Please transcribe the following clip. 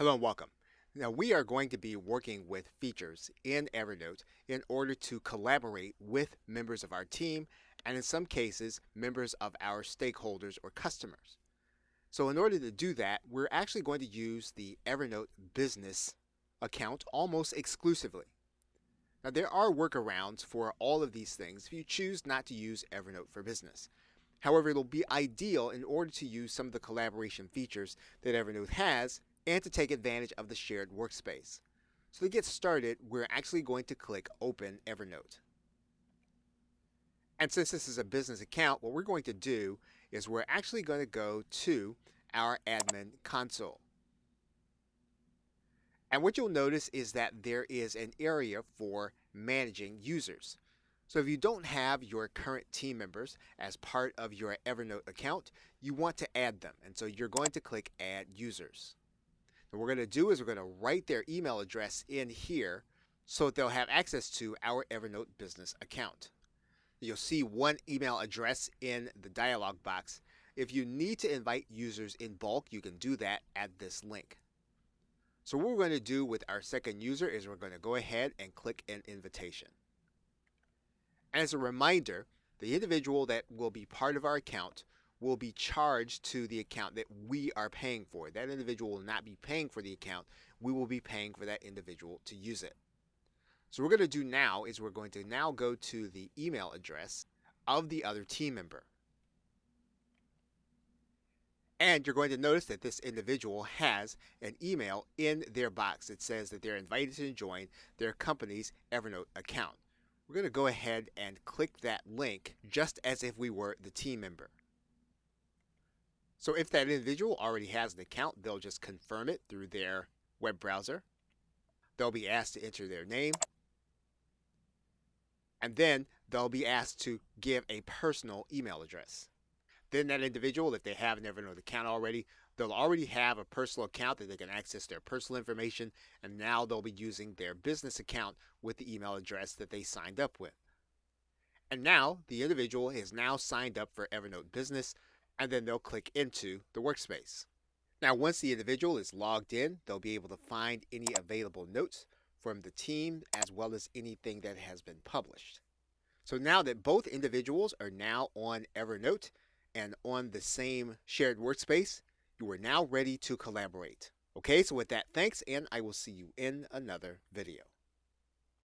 Hello and welcome. Now we are going to be working with features in Evernote in order to collaborate with members of our team and in some cases members of our stakeholders or customers. So in order to do that, we're actually going to use the Evernote business account almost exclusively. Now there are workarounds for all of these things if you choose not to use Evernote for business. However, it'll be ideal in order to use some of the collaboration features that Evernote has and to take advantage of the shared workspace. So to get started, we're actually going to click Open Evernote. And since this is a business account, what we're going to do is we're actually going to go to our admin console. And what you'll notice is that there is an area for managing users. So if you don't have your current team members as part of your Evernote account, you want to add them. And so you're going to click Add Users. And what we're going to do is we're going to write their email address in here so that they'll have access to our Evernote business account. You'll see one email address in the dialog box. If you need to invite users in bulk, you can do that at this link. So what we're going to do with our second user is we're going to go ahead and click an invitation. And as a reminder, the individual that will be part of our account will be charged to the account that we are paying for. That individual will not be paying for the account. We will be paying for that individual to use it. So what we're going to do now is we're going to now go to the email address of the other team member. And you're going to notice that this individual has an email in their box that says that they're invited to join their company's Evernote account. We're going to go ahead and click that link just as if we were the team member. So if that individual already has an account, they'll just confirm it through their web browser. They'll be asked to enter their name. And then they'll be asked to give a personal email address. Then that individual, if they have an Evernote account already, they'll already have a personal account that they can access their personal information, and now they'll be using their business account with the email address that they signed up with. And now the individual is now signed up for Evernote Business, and then they'll click into the workspace. Now once the individual is logged in, they'll be able to find any available notes from the team as well as anything that has been published. So now that both individuals are now on Evernote and on the same shared workspace, you are now ready to collaborate. Okay, so with that, thanks, and I will see you in another video.